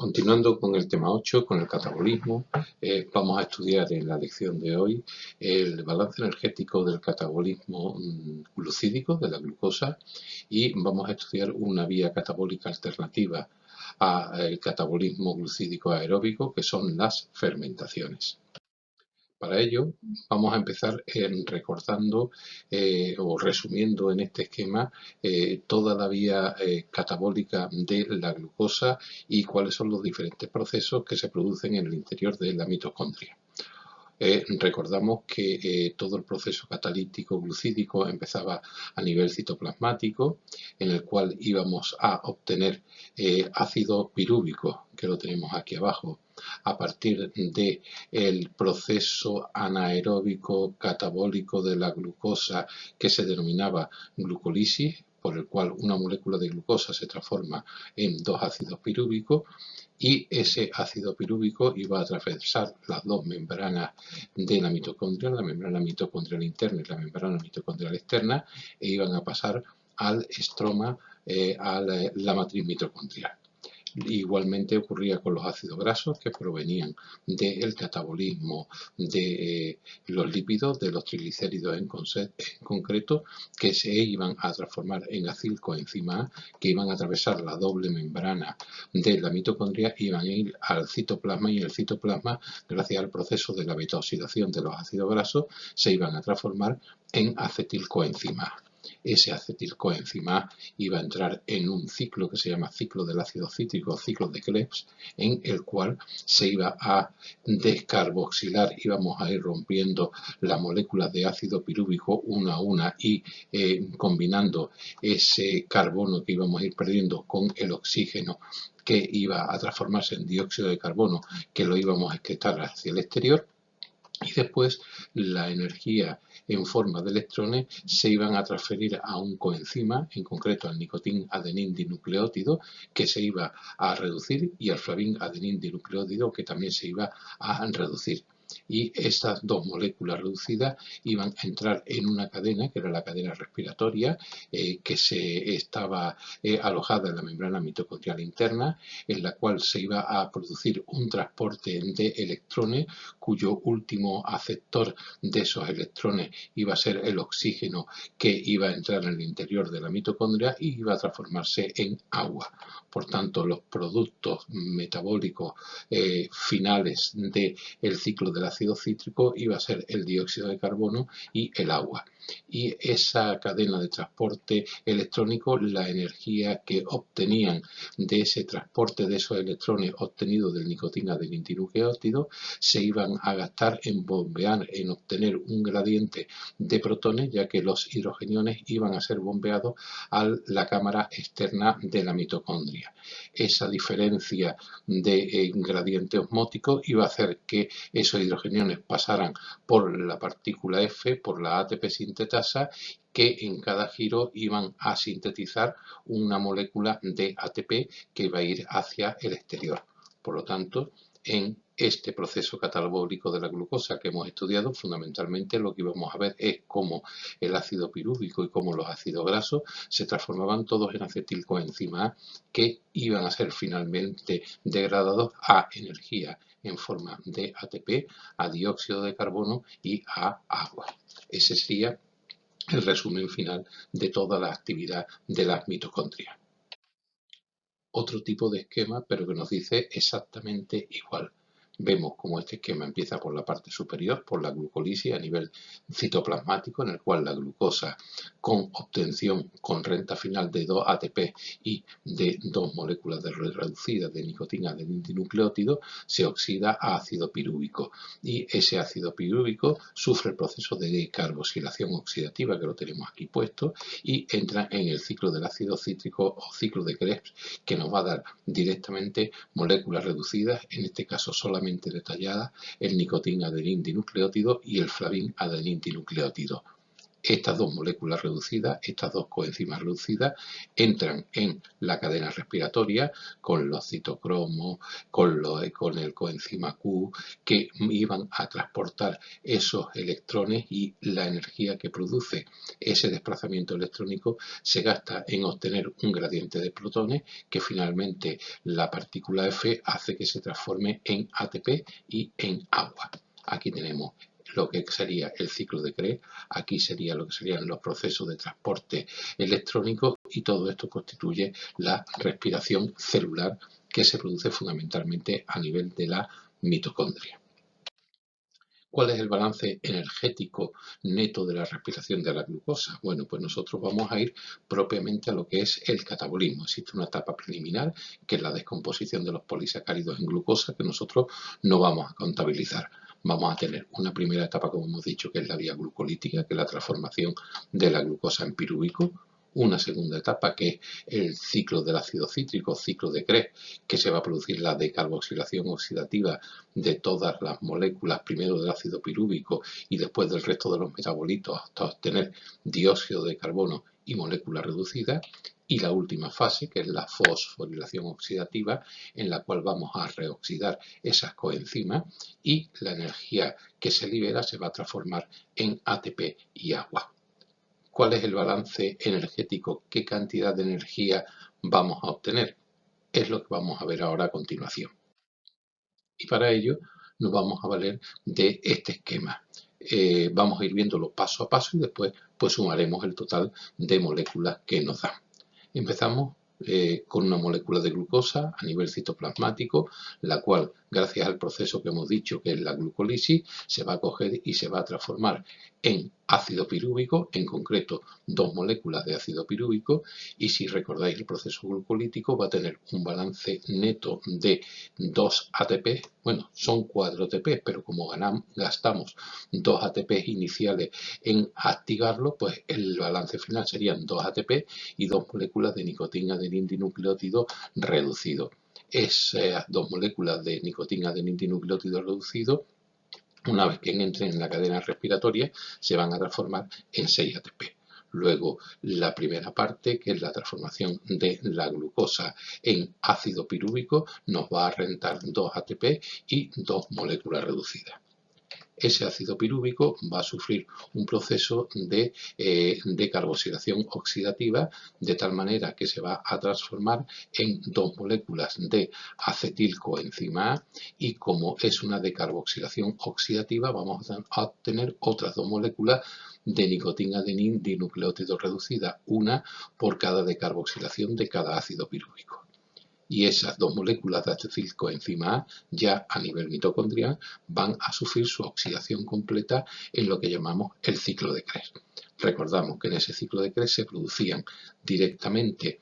Continuando con el tema 8, con el catabolismo, vamos a estudiar en la lección de hoy el balance energético del catabolismo glucídico, de la glucosa, y vamos a estudiar una vía catabólica alternativa al catabolismo glucídico aeróbico, que son las fermentaciones. Para ello, vamos a empezar recordando o resumiendo en este esquema toda la vía catabólica de la glucosa y cuáles son los diferentes procesos que se producen en el interior de la mitocondria. Recordamos que todo el proceso catalítico glucídico empezaba a nivel citoplasmático, en el cual íbamos a obtener ácido pirúvico, que lo tenemos aquí abajo, a partir del proceso anaeróbico catabólico de la glucosa que se denominaba glucólisis, por el cual una molécula de glucosa se transforma en dos ácidos pirúvicos, y ese ácido pirúvico iba a atravesar las dos membranas de la mitocondria, la membrana mitocondrial interna y la membrana mitocondrial externa, e iban a pasar al estroma, a la matriz mitocondrial. Igualmente ocurría con los ácidos grasos que provenían del catabolismo de los lípidos, de los triglicéridos en concreto, que se iban a transformar en acilcoenzima A, que iban a atravesar la doble membrana de la mitocondria, iban a ir al citoplasma, y en el citoplasma, gracias al proceso de la beta-oxidación de los ácidos grasos, se iban a transformar en acetilcoenzima A. Ese acetilcoenzima A iba a entrar en un ciclo que se llama ciclo del ácido cítrico, ciclo de Krebs, en el cual se iba a descarboxilar, íbamos a ir rompiendo las moléculas de ácido pirúvico una a una y combinando ese carbono que íbamos a ir perdiendo con el oxígeno, que iba a transformarse en dióxido de carbono, que lo íbamos a excretar hacia el exterior. Y después la energía en forma de electrones se iban a transferir a un coenzima, en concreto al nicotín-adenín dinucleótido, que se iba a reducir, y al flavin-adenín dinucleótido, que también se iba a reducir. Y estas dos moléculas reducidas iban a entrar en una cadena, que era la cadena respiratoria, que se estaba alojada en la membrana mitocondrial interna, en la cual se iba a producir un transporte de electrones, cuyo último aceptor de esos electrones iba a ser el oxígeno, que iba a entrar en el interior de la mitocondria y iba a transformarse en agua. Por tanto, los productos metabólicos finales del ciclo del ácido cítrico iba a ser el dióxido de carbono y el agua. Y esa cadena de transporte electrónico, la energía que obtenían de ese transporte de esos electrones obtenidos del nicotín-adenín dinucleótido, se iban a gastar en bombear, en obtener un gradiente de protones, ya que los hidrogeniones iban a ser bombeados a la cámara externa de la mitocondria. Esa diferencia de gradiente osmótico iba a hacer que esos hidrogeniones pasaran por la partícula F, por la ATP sintetasa, que en cada giro iban a sintetizar una molécula de ATP que iba a ir hacia el exterior. Por lo tanto, en este proceso catabólico de la glucosa que hemos estudiado, fundamentalmente lo que íbamos a ver es cómo el ácido pirúvico y cómo los ácidos grasos se transformaban todos en acetilcoenzima A, que iban a ser finalmente degradados a energía en forma de ATP, a dióxido de carbono y a agua. Ese sería el resumen final de toda la actividad de las mitocondrias. Otro tipo de esquema, pero que nos dice exactamente igual. Vemos como este esquema empieza por la parte superior, por la glucólisis a nivel citoplasmático, en el cual la glucosa, con obtención con renta final de 2 ATP y de 2 moléculas reducidas de nicotín-adenín dinucleótido, se oxida a ácido pirúvico. Y ese ácido pirúvico sufre el proceso de decarboxilación oxidativa, que lo tenemos aquí puesto, y entra en el ciclo del ácido cítrico o ciclo de Krebs, que nos va a dar directamente moléculas reducidas, en este caso solamente detalladas, el nicotín-adenín dinucleótido y el flavin-adenín dinucleótido. estas dos moléculas reducidas, estas dos coenzimas reducidas, entran en la cadena respiratoria con los citocromos, con el coenzima Q, que iban a transportar esos electrones, y la energía que produce ese desplazamiento electrónico se gasta en obtener un gradiente de protones que finalmente la partícula F hace que se transforme en ATP y en agua. Aquí tenemos lo que sería el ciclo de Krebs, aquí sería lo que serían los procesos de transporte electrónico, y todo esto constituye la respiración celular que se produce fundamentalmente a nivel de la mitocondria. ¿Cuál es el balance energético neto de la respiración de la glucosa? Bueno, pues nosotros vamos a ir propiamente a lo que es el catabolismo. Existe una etapa preliminar, que es la descomposición de los polisacáridos en glucosa, que nosotros no vamos a contabilizar. Vamos a tener una primera etapa, como hemos dicho, que es la vía glucolítica, que es la transformación de la glucosa en pirúvico. Una segunda etapa, que es el ciclo del ácido cítrico, ciclo de Krebs, que se va a producir la decarboxilación oxidativa de todas las moléculas, primero del ácido pirúvico y después del resto de los metabolitos, hasta obtener dióxido de carbono y moléculas reducidas. Y la última fase, que es la fosforilación oxidativa, en la cual vamos a reoxidar esas coenzimas, y la energía que se libera se va a transformar en ATP y agua. ¿Cuál es el balance energético? ¿Qué cantidad de energía vamos a obtener? Es lo que vamos a ver ahora a continuación. Y para ello nos vamos a valer de este esquema. Vamos a ir viéndolo paso a paso y después pues sumaremos el total de moléculas que nos dan. Empezamos con una molécula de glucosa a nivel citoplasmático, la cual, gracias al proceso que hemos dicho, que es la glucólisis, se va a coger y se va a transformar en ácido pirúvico, en concreto 2 moléculas de ácido pirúvico, y si recordáis el proceso glucolítico va a tener un balance neto de 2 ATP, bueno, son 4 ATP, pero como gastamos 2 ATP iniciales en activarlo, pues el balance final serían 2 ATP y 2 moléculas de nicotina adenindinucleótido reducido. Esas 2 moléculas de nicotina adenindinucleótido reducido, una vez que entren en la cadena respiratoria, se van a transformar en 6 ATP. Luego, la primera parte, que es la transformación de la glucosa en ácido pirúvico, nos va a rentar 2 ATP y 2 moléculas reducidas. Ese ácido pirúvico va a sufrir un proceso de decarboxilación oxidativa, de tal manera que se va a transformar en 2 moléculas de acetilcoenzima A, y como es una decarboxilación oxidativa, vamos a obtener otras 2 moléculas de nicotina adenin-dinucleótido reducida, una por cada decarboxilación de cada ácido pirúvico. Y esas 2 moléculas de acetilcoenzima A, ya a nivel mitocondrial, van a sufrir su oxidación completa en lo que llamamos el ciclo de Krebs. Recordamos que en ese ciclo de Krebs se producían directamente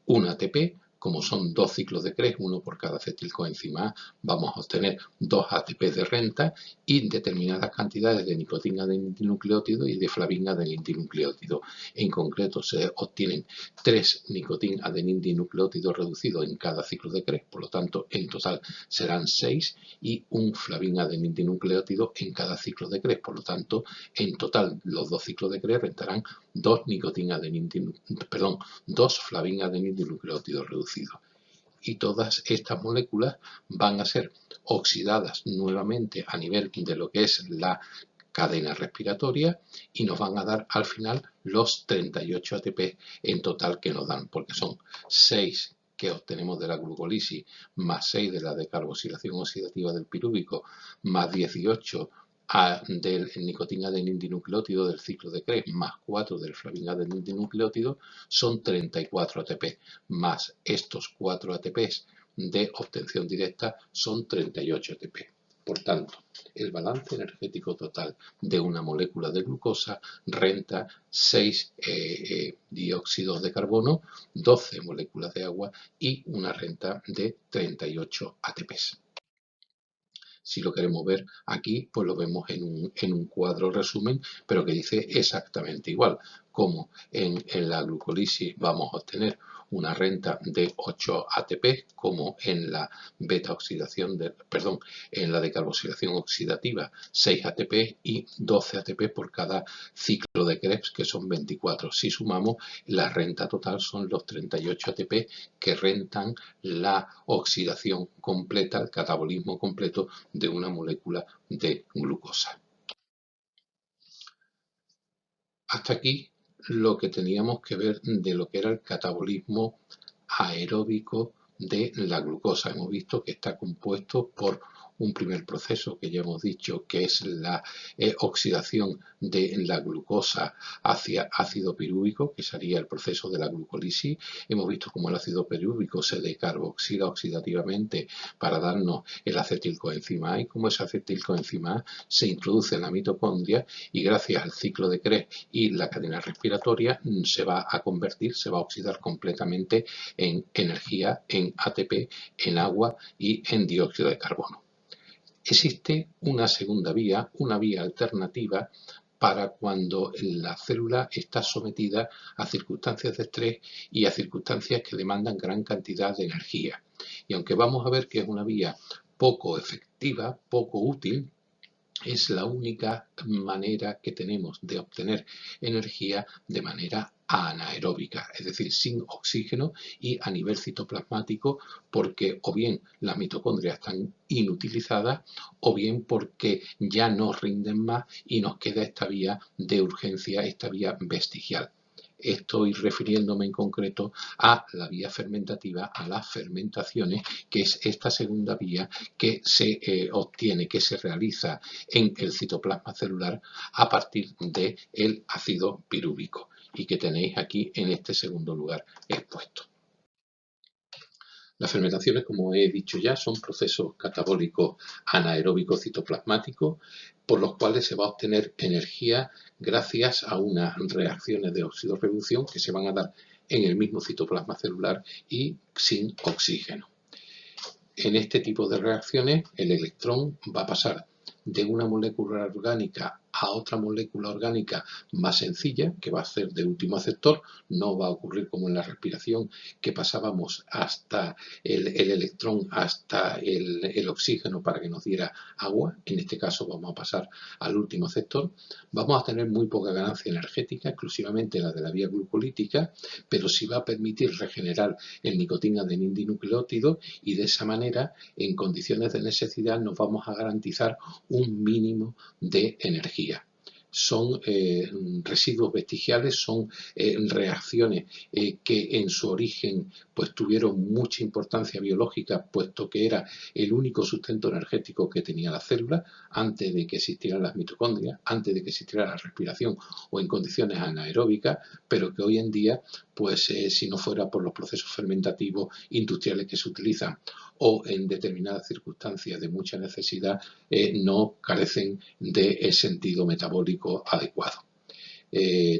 un ATP. Como son 2 ciclos de Krebs, uno por cada acetilcoenzima A, vamos a obtener 2 ATP de renta y determinadas cantidades de nicotina adenindinucleótido y de flavina adenindinucleótido. En concreto, se obtienen 3 nicotina adenindinucleótidos reducidos en cada ciclo de Krebs, por lo tanto, en total serán 6, y un flavina adenindinucleótido en cada ciclo de Krebs, por lo tanto, en total los 2 ciclos de Krebs rentarán 2 flavina adenindinucleótidos reducidos. Y todas estas moléculas van a ser oxidadas nuevamente a nivel de lo que es la cadena respiratoria, y nos van a dar al final los 38 ATP en total que nos dan, porque son 6 que obtenemos de la glucólisis, más 6 de la decarboxilación oxidativa del pirúvico, más 18 del nicotina adenindinucleótido del ciclo de Krebs, más 4 del flavina adenindinucleótido, son 34 ATP, más estos 4 ATPs de obtención directa son 38 ATP. Por tanto, el balance energético total de una molécula de glucosa renta 6 dióxidos de carbono, 12 moléculas de agua y una renta de 38 ATPs. Si lo queremos ver aquí, pues lo vemos en un cuadro resumen, pero que dice exactamente igual. Como en la glucólisis vamos a obtener una renta de 8 ATP, como en la en la decarboxilación oxidativa 6 ATP y 12 ATP por cada ciclo de Krebs, que son 24. Si sumamos, la renta total son los 38 ATP que rentan la oxidación completa, el catabolismo completo de una molécula de glucosa. Hasta aquí lo que teníamos que ver de lo que era el catabolismo aeróbico de la glucosa. Hemos visto que está compuesto por un primer proceso que ya hemos dicho que es la oxidación de la glucosa hacia ácido pirúvico, que sería el proceso de la glucólisis. Hemos visto cómo el ácido pirúvico se decarboxila oxidativamente para darnos el acetilcoenzima A, y cómo ese acetilcoenzima A se introduce en la mitocondria y gracias al ciclo de Krebs y la cadena respiratoria se va a convertir, se va a oxidar completamente en energía, en ATP, en agua y en dióxido de carbono. Existe una segunda vía, una vía alternativa para cuando la célula está sometida a circunstancias de estrés y a circunstancias que demandan gran cantidad de energía. Y aunque vamos a ver que es una vía poco efectiva, poco útil, es la única manera que tenemos de obtener energía de manera anaeróbica, es decir, sin oxígeno y a nivel citoplasmático, porque o bien las mitocondrias están inutilizadas o bien porque ya no rinden más y nos queda esta vía de urgencia, esta vía vestigial. Estoy refiriéndome en concreto a la vía fermentativa, a las fermentaciones, que es esta segunda vía que se obtiene, que se realiza en el citoplasma celular a partir del ácido pirúvico y que tenéis aquí en este segundo lugar expuesto. Las fermentaciones, como he dicho ya, son procesos catabólicos anaeróbicos citoplasmáticos por los cuales se va a obtener energía gracias a unas reacciones de oxidorreducción que se van a dar en el mismo citoplasma celular y sin oxígeno. En este tipo de reacciones, el electrón va a pasar de una molécula orgánica a otra molécula orgánica más sencilla, que va a ser de último aceptor. No va a ocurrir como en la respiración, que pasábamos hasta el electrón hasta el oxígeno para que nos diera agua. En este caso vamos a pasar al último aceptor. Vamos a tener muy poca ganancia energética, exclusivamente la de la vía glucolítica, pero sí va a permitir regenerar el nicotín-adenín dinucleótido y de esa manera, en condiciones de necesidad, nos vamos a garantizar un mínimo de energía. Son residuos vestigiales, son reacciones que en su origen pues tuvieron mucha importancia biológica, puesto que era el único sustento energético que tenía la célula antes de que existieran las mitocondrias, antes de que existiera la respiración o en condiciones anaeróbicas, pero que hoy en día, pues si no fuera por los procesos fermentativos industriales que se utilizan o en determinadas circunstancias de mucha necesidad, no carecen de sentido metabólico adecuado.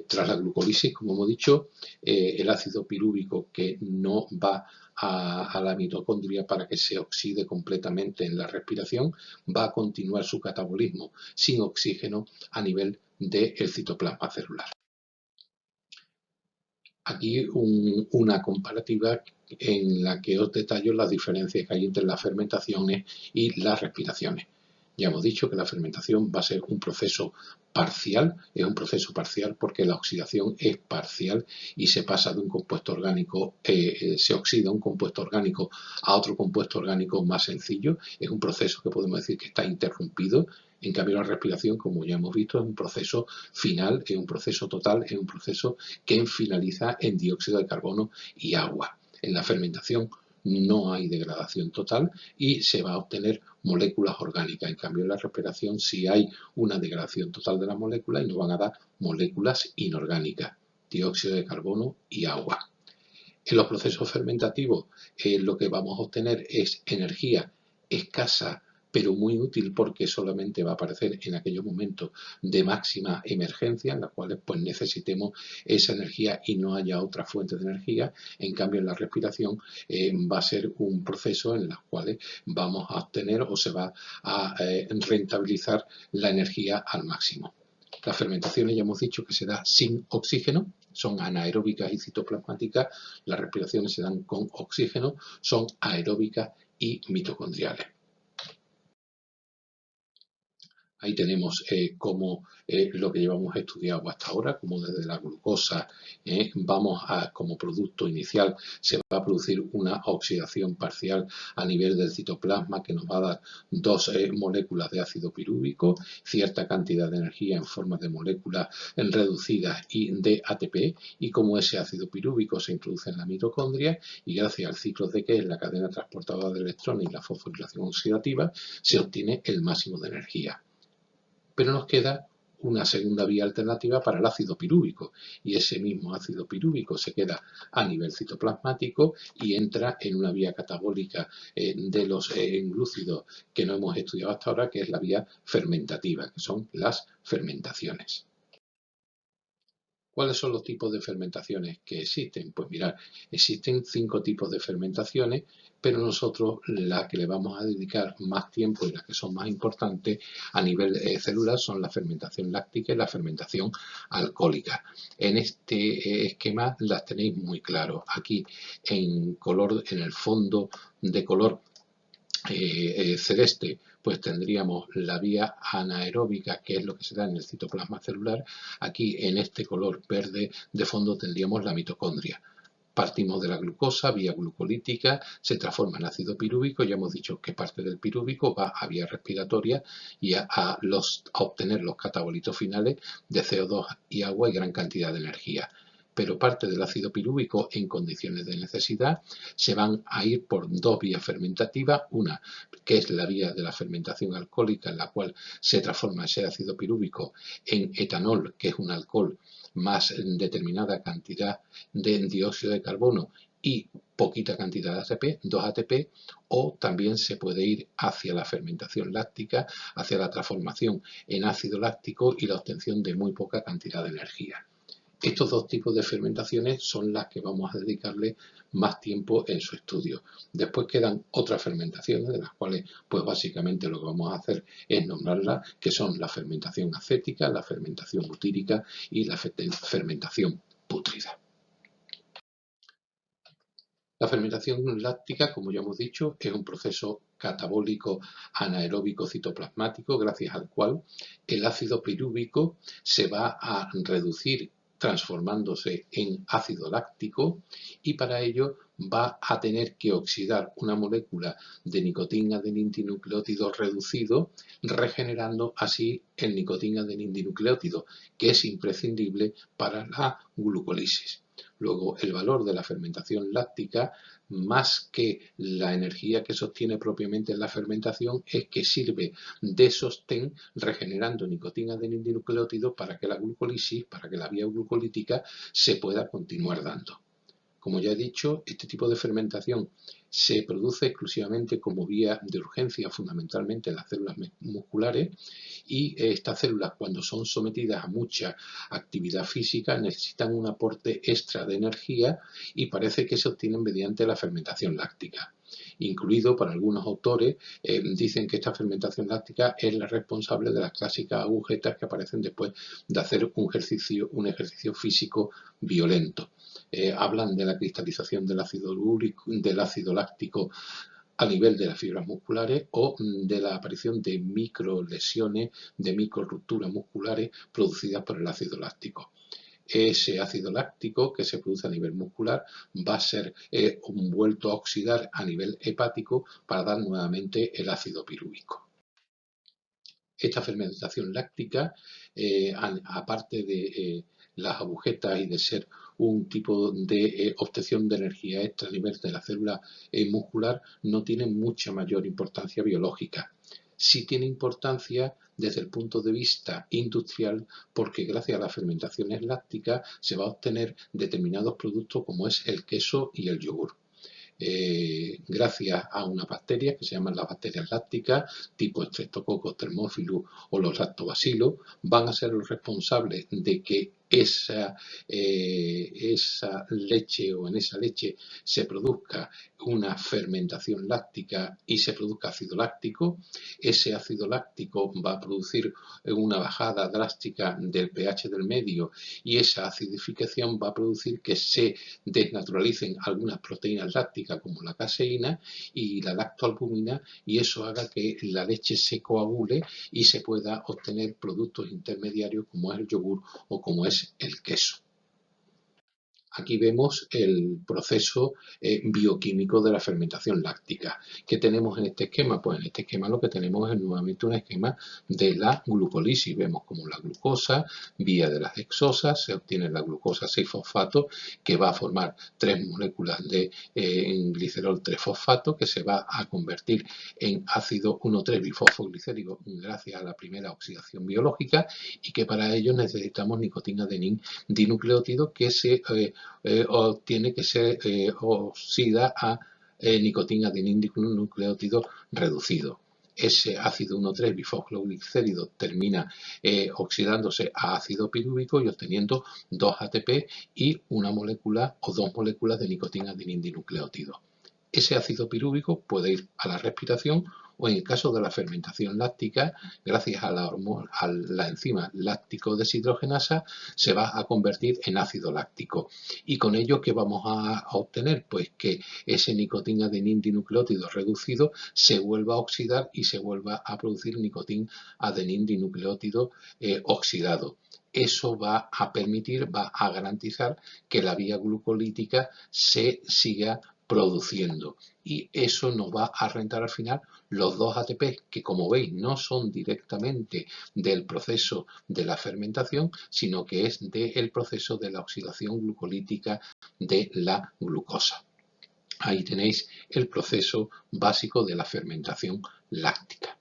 Tras la glucólisis, como hemos dicho, el ácido pirúvico que no va a la mitocondria para que se oxide completamente en la respiración, va a continuar su catabolismo sin oxígeno a nivel del citoplasma celular. Aquí una comparativa en la que os detallo las diferencias que hay entre las fermentaciones y las respiraciones. Ya hemos dicho que la fermentación va a ser un proceso parcial, es un proceso parcial porque la oxidación es parcial y se pasa de un compuesto orgánico, se oxida un compuesto orgánico a otro compuesto orgánico más sencillo. Es un proceso que podemos decir que está interrumpido. En cambio, la respiración, como ya hemos visto, es un proceso final, es un proceso total, es un proceso que finaliza en dióxido de carbono y agua. En la fermentación no hay degradación total y se va a obtener moléculas orgánicas. En cambio, en la respiración sí hay una degradación total de las moléculas y nos van a dar moléculas inorgánicas, dióxido de carbono y agua. En los procesos fermentativos lo que vamos a obtener es energía escasa pero muy útil porque solamente va a aparecer en aquellos momentos de máxima emergencia en los cuales pues necesitemos esa energía y no haya otra fuente de energía. En cambio, en la respiración va a ser un proceso en el cual vamos a obtener o se va a rentabilizar la energía al máximo. Las fermentaciones ya hemos dicho que se da sin oxígeno, son anaeróbicas y citoplasmáticas, las respiraciones se dan con oxígeno, son aeróbicas y mitocondriales. Ahí tenemos cómo lo que llevamos estudiado hasta ahora, como desde la glucosa como producto inicial se va a producir una oxidación parcial a nivel del citoplasma que nos va a dar dos moléculas de ácido pirúvico, cierta cantidad de energía en forma de moléculas reducidas y de ATP, y como ese ácido pirúvico se introduce en la mitocondria y gracias al ciclo de Krebs, la cadena transportadora de electrones y la fosforilación oxidativa, se obtiene el máximo de energía. Pero nos queda una segunda vía alternativa para el ácido pirúvico, y ese mismo ácido pirúvico se queda a nivel citoplasmático y entra en una vía catabólica de los glúcidos que no hemos estudiado hasta ahora, que es la vía fermentativa, que son las fermentaciones. ¿Cuáles son los tipos de fermentaciones que existen? Pues mirad, existen 5 tipos de fermentaciones, pero nosotros la que le vamos a dedicar más tiempo y las que son más importantes a nivel celular son la fermentación láctica y la fermentación alcohólica. En este esquema las tenéis muy claro. Aquí en color, en el fondo de color celeste, pues tendríamos la vía anaeróbica, que es lo que se da en el citoplasma celular. Aquí en este color verde de fondo tendríamos la mitocondria. Partimos de la glucosa, vía glucolítica, se transforma en ácido pirúvico. Ya hemos dicho que parte del pirúvico va a vía respiratoria y a obtener los catabolitos finales de CO2 y agua y gran cantidad de energía. Pero parte del ácido pirúvico en condiciones de necesidad se van a ir por dos vías fermentativas, una que es la vía de la fermentación alcohólica, en la cual se transforma ese ácido pirúvico en etanol, que es un alcohol más determinada cantidad de dióxido de carbono y poquita cantidad de ATP, 2 ATP, o también se puede ir hacia la fermentación láctica, hacia la transformación en ácido láctico y la obtención de muy poca cantidad de energía. Estos dos tipos de fermentaciones son las que vamos a dedicarle más tiempo en su estudio. Después quedan otras fermentaciones, de las cuales pues básicamente lo que vamos a hacer es nombrarlas, que son la fermentación acética, la fermentación butírica y la fermentación pútrida. La fermentación láctica, como ya hemos dicho, es un proceso catabólico anaeróbico citoplasmático, gracias al cual el ácido pirúvico se va a reducir transformándose en ácido láctico, y para ello va a tener que oxidar una molécula de nicotina-adenindinucleótido reducido, regenerando así el nicotina-adenindinucleótido, que es imprescindible para la glucólisis. Luego, el valor de la fermentación láctica, más que la energía que sostiene propiamente en la fermentación, es que sirve de sostén regenerando nicotina-adenindinucleótido para que la glucólisis, para que la vía glucolítica se pueda continuar dando. Como ya he dicho, este tipo de fermentación se produce exclusivamente como vía de urgencia, fundamentalmente en las células musculares, y estas células, cuando son sometidas a mucha actividad física, necesitan un aporte extra de energía y parece que se obtienen mediante la fermentación láctica. Incluido, para algunos autores, dicen que esta fermentación láctica es la responsable de las clásicas agujetas que aparecen después de hacer un ejercicio físico violento. Hablan de la cristalización del ácido láctico a nivel de las fibras musculares o de la aparición de microlesiones, de microrupturas musculares producidas por el ácido láctico. Ese ácido láctico que se produce a nivel muscular va a ser vuelto a oxidar a nivel hepático para dar nuevamente el ácido pirúvico. Esta fermentación láctica, aparte de las agujetas y de ser un tipo de obtención de energía extra a nivel de la célula muscular, no tiene mucha mayor importancia biológica. Sí tiene importancia desde el punto de vista industrial, porque gracias a las fermentaciones lácticas se va a obtener determinados productos como es el queso y el yogur. Gracias a unas bacterias que se llaman las bacterias lácticas, tipo Streptococcus thermophilus o los lactobacillus, van a ser los responsables de que esa leche o en esa leche se produzca una fermentación láctica y se produzca ácido láctico. Ese ácido láctico va a producir una bajada drástica del pH del medio y esa acidificación va a producir que se desnaturalicen algunas proteínas lácticas como la caseína y la lactoalbumina, y eso haga que la leche se coagule y se pueda obtener productos intermediarios como es el yogur o como es el queso. Aquí vemos el proceso bioquímico de la fermentación láctica. ¿Qué tenemos en este esquema? Pues en este esquema lo que tenemos es nuevamente un esquema de la glucólisis. Vemos como la glucosa, vía de las hexosas, se obtiene la glucosa 6-fosfato, que va a formar 3 moléculas de glicerol 3-fosfato, que se va a convertir en ácido 1,3-bifosfoglicérico gracias a la primera oxidación biológica, y que para ello necesitamos nicotina-adenin dinucleótido, que se tiene que ser oxida a nicotina-adenin dinucleótido reducido. Ese ácido 1,3-bifosfoglicérido termina oxidándose a ácido pirúvico y obteniendo 2 ATP y una molécula o 2 moléculas de nicotina-adenin dinucleótido. Ese ácido pirúvico puede ir a la respiración o, en el caso de la fermentación láctica, gracias a la enzima láctico deshidrogenasa, se va a convertir en ácido láctico. Y con ello, ¿qué vamos a obtener? Pues que ese nicotina-adenin dinucleótido reducido se vuelva a oxidar y se vuelva a producir nicotina-adenin dinucleótido oxidado. Eso va a permitir, va a garantizar que la vía glucolítica se siga produciendo, y eso nos va a rentar al final los 2 ATP, que como veis no son directamente del proceso de la fermentación, sino que es del proceso de la oxidación glucolítica de la glucosa. Ahí tenéis el proceso básico de la fermentación láctica.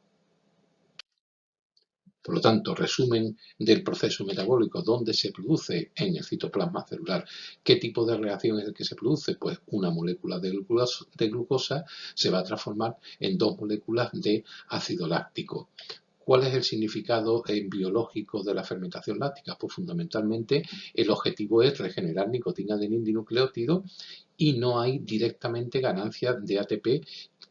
Por lo tanto, resumen del proceso metabólico: ¿dónde se produce? En el citoplasma celular. ¿Qué tipo de reacción es el que se produce? Pues una molécula de glucosa se va a transformar en 2 moléculas de ácido láctico. ¿Cuál es el significado biológico de la fermentación láctica? Pues fundamentalmente el objetivo es regenerar nicotina-adenin dinucleótido y no hay directamente ganancia de ATP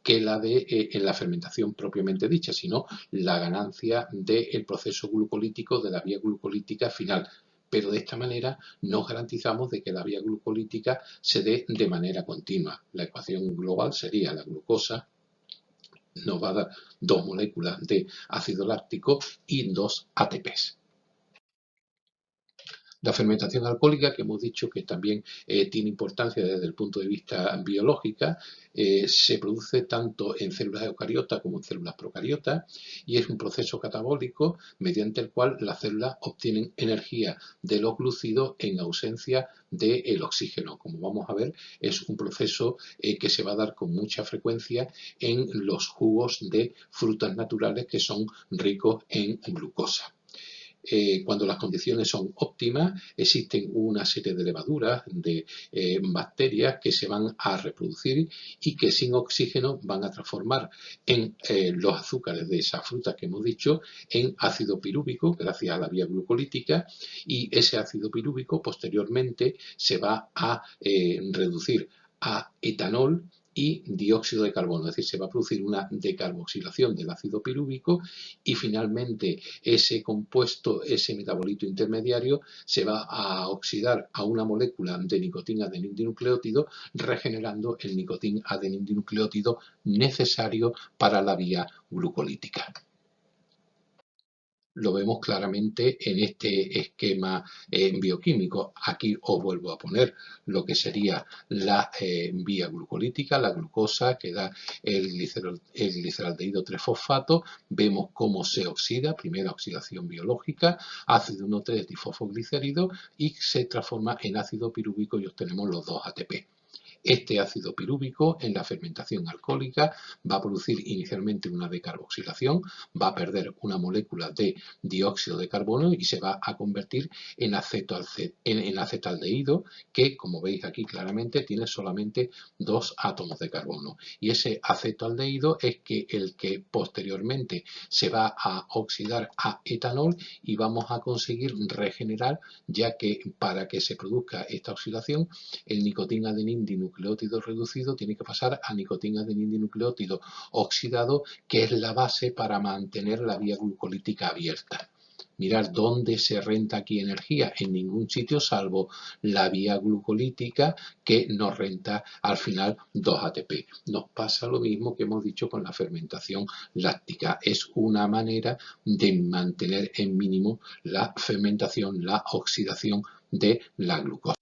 que la de en la fermentación propiamente dicha, sino la ganancia del proceso glucolítico de la vía glucolítica final. Pero de esta manera nos garantizamos de que la vía glucolítica se dé de manera continua. La ecuación global sería: la glucosa nos va a dar 2 moléculas de ácido láctico y 2 ATPs. La fermentación alcohólica, que hemos dicho que también tiene importancia desde el punto de vista biológico, se produce tanto en células eucariotas como en células procariotas, y es un proceso catabólico mediante el cual las células obtienen energía de los glúcidos en ausencia del oxígeno. Como vamos a ver, es un proceso que se va a dar con mucha frecuencia en los jugos de frutas naturales que son ricos en glucosa. Cuando las condiciones son óptimas, existen una serie de levaduras, de bacterias que se van a reproducir y que sin oxígeno van a transformar en los azúcares de esas frutas que hemos dicho en ácido pirúvico gracias a la vía glucolítica, y ese ácido pirúvico posteriormente se va a reducir a etanol y dióxido de carbono, es decir, se va a producir una decarboxilación del ácido pirúvico, y finalmente ese compuesto, ese metabolito intermediario, se va a oxidar a una molécula de nicotina-adenin dinucleótido, regenerando el nicotina-adenin dinucleótido necesario para la vía glucolítica. Lo vemos claramente en este esquema bioquímico. Aquí os vuelvo a poner lo que sería la vía glucolítica, la glucosa que da el gliceraldehído 3-fosfato. Vemos cómo se oxida, primera oxidación biológica, ácido 1,3-difosfoglicérido, y se transforma en ácido pirúvico y obtenemos los 2 ATP. Este ácido pirúvico en la fermentación alcohólica va a producir inicialmente una decarboxilación, va a perder una molécula de dióxido de carbono y se va a convertir en acetaldehído, que como veis aquí claramente tiene solamente 2 átomos de carbono. Y ese acetaldehído es el que posteriormente se va a oxidar a etanol y vamos a conseguir regenerar, ya que para que se produzca esta oxidación el nicotín-adenín dinucleótido reducido tiene que pasar a nicotín-adenín dinucleótido oxidado, que es la base para mantener la vía glucolítica abierta. Mirar dónde se renta aquí energía, en ningún sitio salvo la vía glucolítica, que nos renta al final 2 ATP. Nos pasa lo mismo que hemos dicho con la fermentación láctica. Es una manera de mantener en mínimo la fermentación, la oxidación de la glucosa.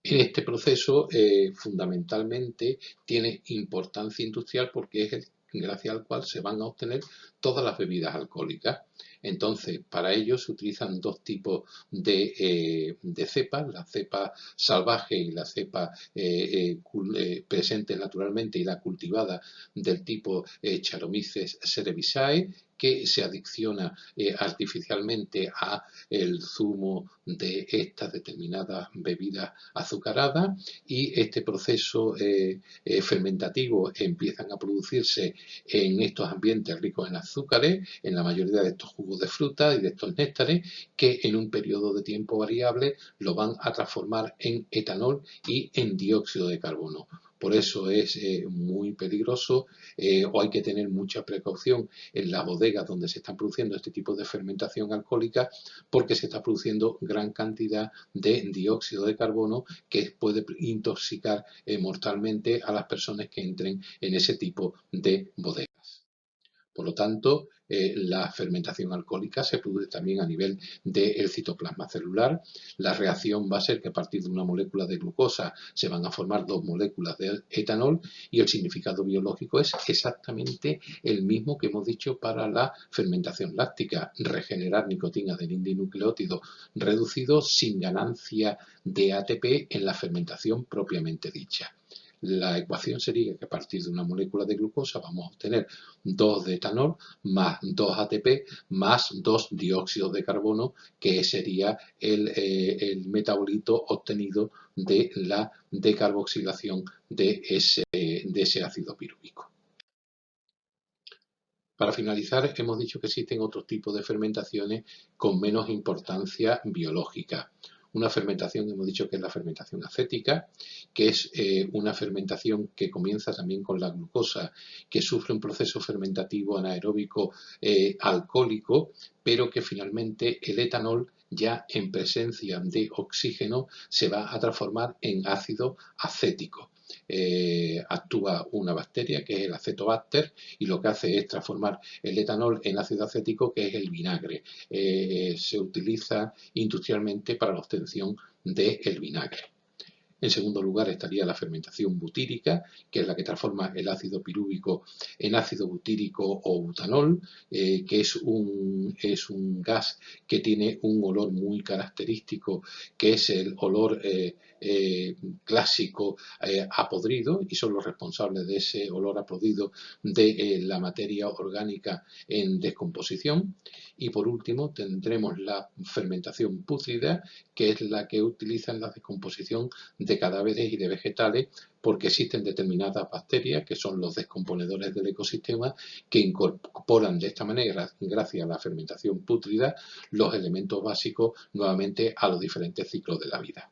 En este proceso, fundamentalmente, tiene importancia industrial porque es gracias al cual se van a obtener todas las bebidas alcohólicas. Entonces, para ello se utilizan dos tipos de cepas, la cepa salvaje y la cepa presente naturalmente y la cultivada del tipo Saccharomyces cerevisiae, que se adicciona artificialmente a el zumo de estas determinadas bebidas azucaradas, y este proceso fermentativo empiezan a producirse en estos ambientes ricos en azúcares, en la mayoría de estos jugos de fruta y de estos néctares, que en un periodo de tiempo variable lo van a transformar en etanol y en dióxido de carbono. Por eso es muy peligroso o hay que tener mucha precaución en las bodegas donde se están produciendo este tipo de fermentación alcohólica, porque se está produciendo gran cantidad de dióxido de carbono que puede intoxicar mortalmente a las personas que entren en ese tipo de bodegas. Por lo tanto, la fermentación alcohólica se produce también a nivel del citoplasma celular. La reacción va a ser que a partir de una molécula de glucosa se van a formar 2 moléculas de etanol, y el significado biológico es exactamente el mismo que hemos dicho para la fermentación láctica: regenerar nicotín-adenín dinucleótido reducido sin ganancia de ATP en la fermentación propiamente dicha. La ecuación sería que a partir de una molécula de glucosa vamos a obtener 2 de etanol más 2 ATP más 2 dióxidos de carbono, que sería el metabolito obtenido de la decarboxilación de ese ácido pirúvico. Para finalizar, hemos dicho que existen otros tipos de fermentaciones con menos importancia biológica. Una fermentación, hemos dicho que es la fermentación acética, que es una fermentación que comienza también con la glucosa, que sufre un proceso fermentativo anaeróbico alcohólico, pero que finalmente el etanol, ya en presencia de oxígeno, se va a transformar en ácido acético. Actúa una bacteria que es el acetobacter, y lo que hace es transformar el etanol en ácido acético, que es el vinagre. Se utiliza industrialmente para la obtención del vinagre. En segundo lugar estaría la fermentación butírica, que es la que transforma el ácido pirúvico en ácido butírico o butanol, que es un gas que tiene un olor muy característico, que es el olor clásico a podrido, y son los responsables de ese olor a podrido de la materia orgánica en descomposición. Y por último tendremos la fermentación pútrida, que es la que utiliza en la descomposición de cadáveres y de vegetales, porque existen determinadas bacterias que son los descomponedores del ecosistema, que incorporan de esta manera, gracias a la fermentación pútrida, los elementos básicos nuevamente a los diferentes ciclos de la vida.